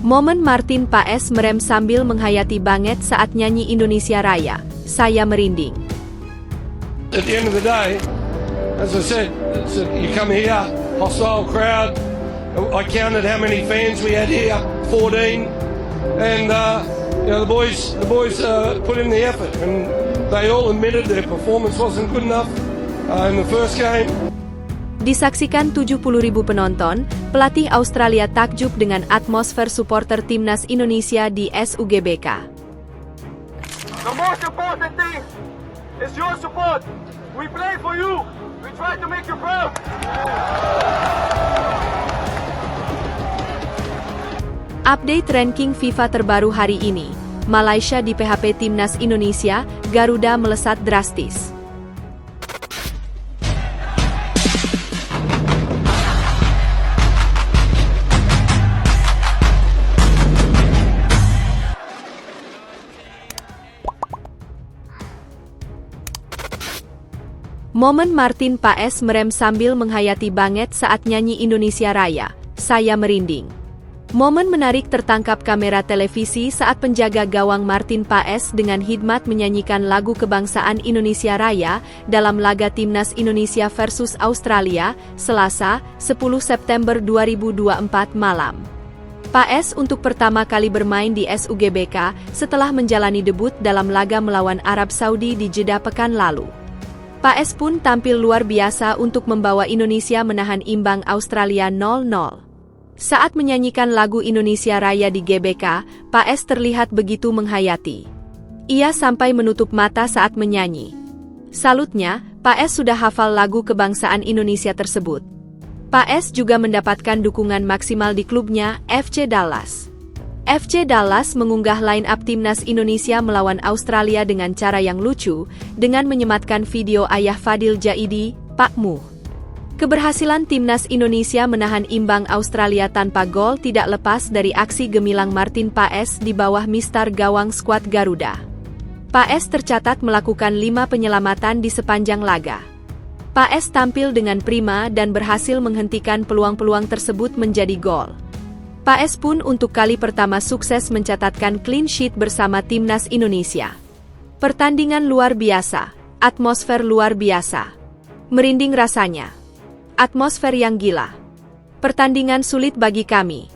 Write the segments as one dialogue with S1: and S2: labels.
S1: Momen Martin Paes merem sambil menghayati banget saat nyanyi Indonesia Raya. Saya merinding.
S2: At the end of the day, as I said, you come here, hostile crowd. I counted how many fans we had here, 14, and the boys put in the effort, and they all admitted their performance wasn't good enough in the first game.
S1: Disaksikan 70.000 penonton, pelatih Australia takjub dengan atmosfer supporter timnas Indonesia di SUGBK.
S3: The most important thing is your support. We play for you. We try to make you proud.
S1: Update ranking FIFA terbaru hari ini. Malaysia di PHP timnas Indonesia, Garuda melesat drastis. Momen Martin Paes merem sambil menghayati banget saat nyanyi Indonesia Raya. Saya merinding. Momen menarik tertangkap kamera televisi saat penjaga gawang Martin Paes dengan hikmat menyanyikan lagu kebangsaan Indonesia Raya dalam laga Timnas Indonesia versus Australia, Selasa, 10 September 2024 malam. Paes untuk pertama kali bermain di SUGBK setelah menjalani debut dalam laga melawan Arab Saudi di Jeddah pekan lalu. Paes pun tampil luar biasa untuk membawa Indonesia menahan imbang Australia 0-0. Saat menyanyikan lagu Indonesia Raya di GBK, Paes terlihat begitu menghayati. Ia sampai menutup mata saat menyanyi. Salutnya, Paes sudah hafal lagu kebangsaan Indonesia tersebut. Paes juga mendapatkan dukungan maksimal di klubnya, FC Dallas. FC Dallas mengunggah line-up timnas Indonesia melawan Australia dengan cara yang lucu, dengan menyematkan video ayah Fadil Jaidi, Pak Mu. Keberhasilan timnas Indonesia menahan imbang Australia tanpa gol tidak lepas dari aksi gemilang Martin Paes di bawah mistar gawang skuad Garuda. Paes tercatat melakukan 5 penyelamatan di sepanjang laga. Paes tampil dengan prima dan berhasil menghentikan peluang-peluang tersebut menjadi gol. Paes pun untuk kali pertama sukses mencatatkan clean sheet bersama timnas Indonesia. Pertandingan luar biasa, atmosfer luar biasa. Merinding rasanya. Atmosfer yang gila. Pertandingan sulit bagi kami.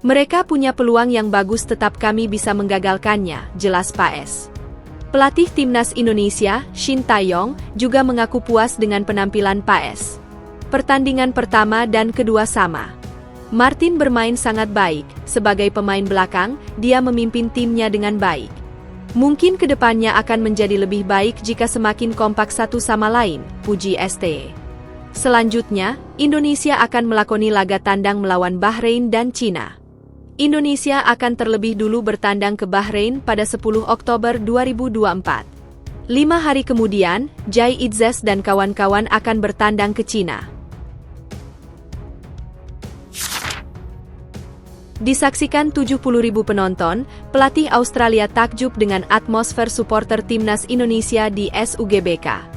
S1: Mereka punya peluang yang bagus tetap kami bisa menggagalkannya, jelas Paes. Pelatih timnas Indonesia, Shin Taeyong, juga mengaku puas dengan penampilan Paes. Pertandingan pertama dan kedua sama. Martin bermain sangat baik, sebagai pemain belakang, dia memimpin timnya dengan baik. Mungkin kedepannya akan menjadi lebih baik jika semakin kompak satu sama lain, puji ST. Selanjutnya, Indonesia akan melakoni laga tandang melawan Bahrain dan Cina. Indonesia akan terlebih dulu bertandang ke Bahrain pada 10 Oktober 2024. 5 hari kemudian, Jai Itzes dan kawan-kawan akan bertandang ke Cina. Disaksikan 70.000 penonton, pelatih Australia takjub dengan atmosfer supporter timnas Indonesia di SUGBK.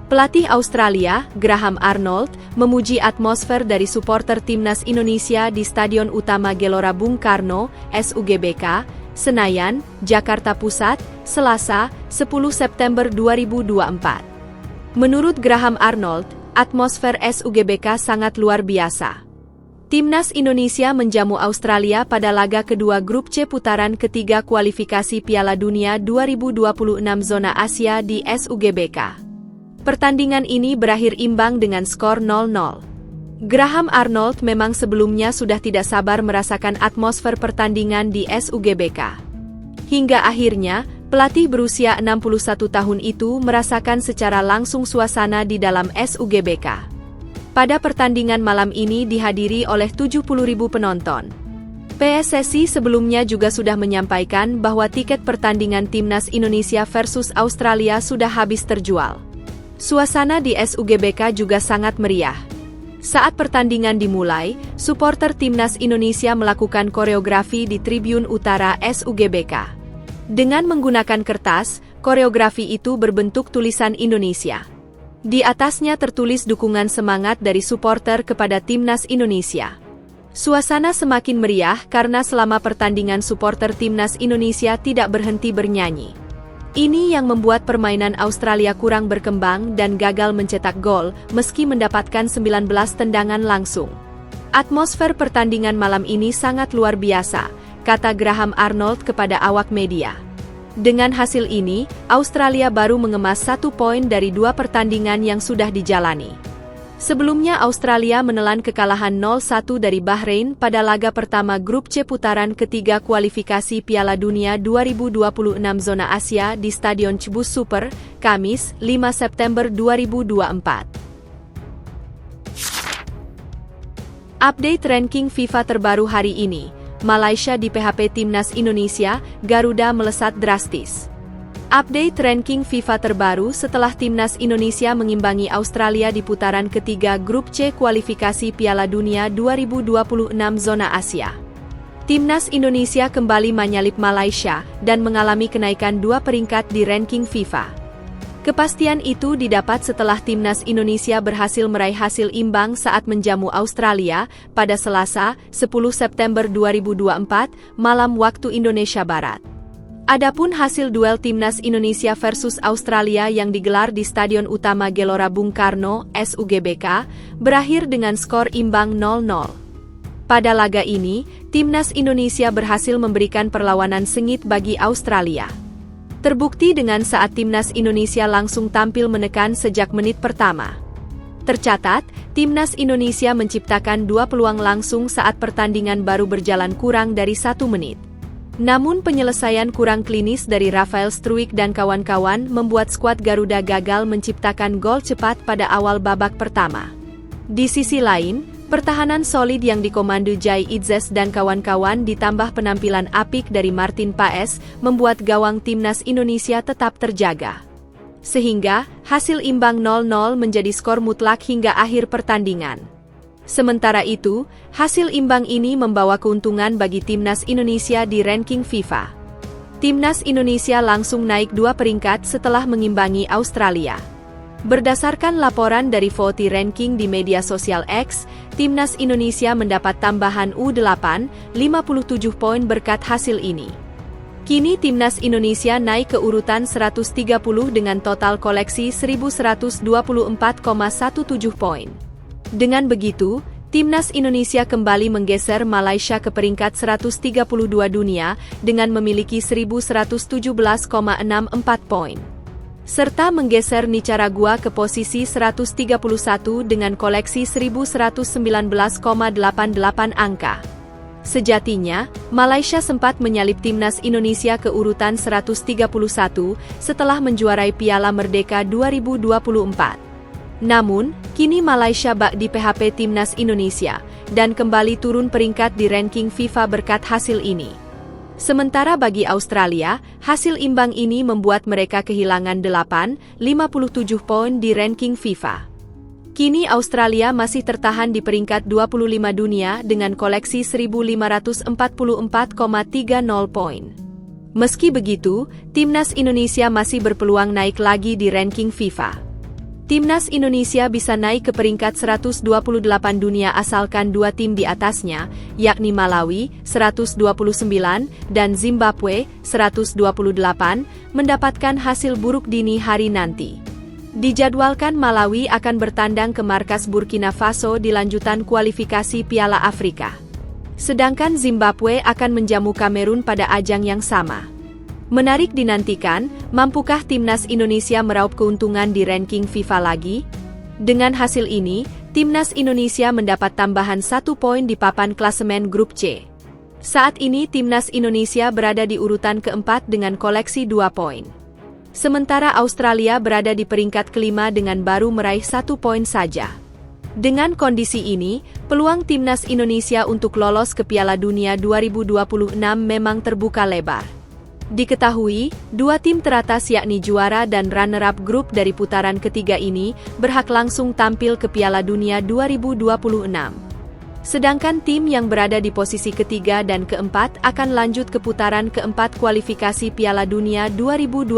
S1: Pelatih Australia, Graham Arnold, memuji atmosfer dari supporter timnas Indonesia di Stadion Utama Gelora Bung Karno, SUGBK, Senayan, Jakarta Pusat, Selasa, 10 September 2024. Menurut Graham Arnold, atmosfer SUGBK sangat luar biasa. Timnas Indonesia menjamu Australia pada laga kedua grup C putaran ketiga kualifikasi Piala Dunia 2026 zona Asia di SUGBK. Pertandingan ini berakhir imbang dengan skor 0-0. Graham Arnold memang sebelumnya sudah tidak sabar merasakan atmosfer pertandingan di SUGBK. Hingga akhirnya, pelatih berusia 61 tahun itu merasakan secara langsung suasana di dalam SUGBK. Pada pertandingan malam ini dihadiri oleh 70.000 penonton. PSSI sebelumnya juga sudah menyampaikan bahwa tiket pertandingan Timnas Indonesia versus Australia sudah habis terjual. Suasana di SUGBK juga sangat meriah. Saat pertandingan dimulai, supporter Timnas Indonesia melakukan koreografi di tribun utara SUGBK. Dengan menggunakan kertas, koreografi itu berbentuk tulisan Indonesia. Di atasnya tertulis dukungan semangat dari supporter kepada Timnas Indonesia. Suasana semakin meriah karena selama pertandingan supporter timnas Indonesia tidak berhenti bernyanyi. Ini yang membuat permainan Australia kurang berkembang dan gagal mencetak gol meski mendapatkan 19 tendangan langsung. Atmosfer pertandingan malam ini sangat luar biasa, kata Graham Arnold kepada awak media. Dengan hasil ini, Australia baru mengemas 1 poin dari 2 pertandingan yang sudah dijalani. Sebelumnya Australia menelan kekalahan 0-1 dari Bahrain pada laga pertama grup C putaran ketiga kualifikasi Piala Dunia 2026 zona Asia di Stadion Cibus Super, Kamis, 5 September 2024. Update ranking FIFA terbaru hari ini, Malaysia di PHP Timnas Indonesia, Garuda melesat drastis. Update ranking FIFA terbaru setelah Timnas Indonesia mengimbangi Australia di putaran ketiga grup C kualifikasi Piala Dunia 2026 zona Asia. Timnas Indonesia kembali menyalip Malaysia dan mengalami kenaikan 2 peringkat di ranking FIFA. Kepastian itu didapat setelah Timnas Indonesia berhasil meraih hasil imbang saat menjamu Australia pada Selasa, 10 September 2024, malam waktu Indonesia Barat. Adapun hasil duel Timnas Indonesia versus Australia yang digelar di Stadion Utama Gelora Bung Karno, SUGBK, berakhir dengan skor imbang 0-0. Pada laga ini, Timnas Indonesia berhasil memberikan perlawanan sengit bagi Australia. Terbukti dengan saat Timnas Indonesia langsung tampil menekan sejak menit pertama. Tercatat, Timnas Indonesia menciptakan 2 peluang langsung saat pertandingan baru berjalan kurang dari 1 menit. Namun penyelesaian kurang klinis dari Rafael Struijk dan kawan-kawan membuat skuad Garuda gagal menciptakan gol cepat pada awal babak pertama. Di sisi lain, pertahanan solid yang dikomando Jai Idzes dan kawan-kawan ditambah penampilan apik dari Martin Paes membuat gawang Timnas Indonesia tetap terjaga. Sehingga, hasil imbang 0-0 menjadi skor mutlak hingga akhir pertandingan. Sementara itu, hasil imbang ini membawa keuntungan bagi Timnas Indonesia di ranking FIFA. Timnas Indonesia langsung naik 2 peringkat setelah mengimbangi Australia. Berdasarkan laporan dari VOTI Ranking di media sosial X, Timnas Indonesia mendapat tambahan U8, 57 poin berkat hasil ini. Kini Timnas Indonesia naik ke urutan 130 dengan total koleksi 1124,17 poin. Dengan begitu, Timnas Indonesia kembali menggeser Malaysia ke peringkat 132 dunia dengan memiliki 1117,64 poin. Serta menggeser Nicaragua ke posisi 131 dengan koleksi 1119,88 angka. Sejatinya, Malaysia sempat menyalip Timnas Indonesia ke urutan 131 setelah menjuarai Piala Merdeka 2024. Namun, kini Malaysia bak di PHP Timnas Indonesia dan kembali turun peringkat di ranking FIFA berkat hasil ini. Sementara bagi Australia, hasil imbang ini membuat mereka kehilangan 57 poin di ranking FIFA. Kini Australia masih tertahan di peringkat 25 dunia dengan koleksi 1544,30 poin. Meski begitu, Timnas Indonesia masih berpeluang naik lagi di ranking FIFA. Timnas Indonesia bisa naik ke peringkat 128 dunia asalkan 2 tim di atasnya, yakni Malawi, 129, dan Zimbabwe, 128, mendapatkan hasil buruk dini hari nanti. Dijadwalkan Malawi akan bertandang ke markas Burkina Faso di lanjutan kualifikasi Piala Afrika. Sedangkan Zimbabwe akan menjamu Kamerun pada ajang yang sama. Menarik dinantikan, mampukah Timnas Indonesia meraup keuntungan di ranking FIFA lagi? Dengan hasil ini, Timnas Indonesia mendapat tambahan 1 poin di papan klasemen grup C. Saat ini Timnas Indonesia berada di urutan keempat dengan koleksi 2 poin. Sementara Australia berada di peringkat kelima dengan baru meraih 1 poin saja. Dengan kondisi ini, peluang Timnas Indonesia untuk lolos ke Piala Dunia 2026 memang terbuka lebar. Diketahui, 2 tim teratas yakni juara dan runner-up grup dari putaran ketiga ini berhak langsung tampil ke Piala Dunia 2026. Sedangkan tim yang berada di posisi ketiga dan keempat akan lanjut ke putaran keempat kualifikasi Piala Dunia 2026.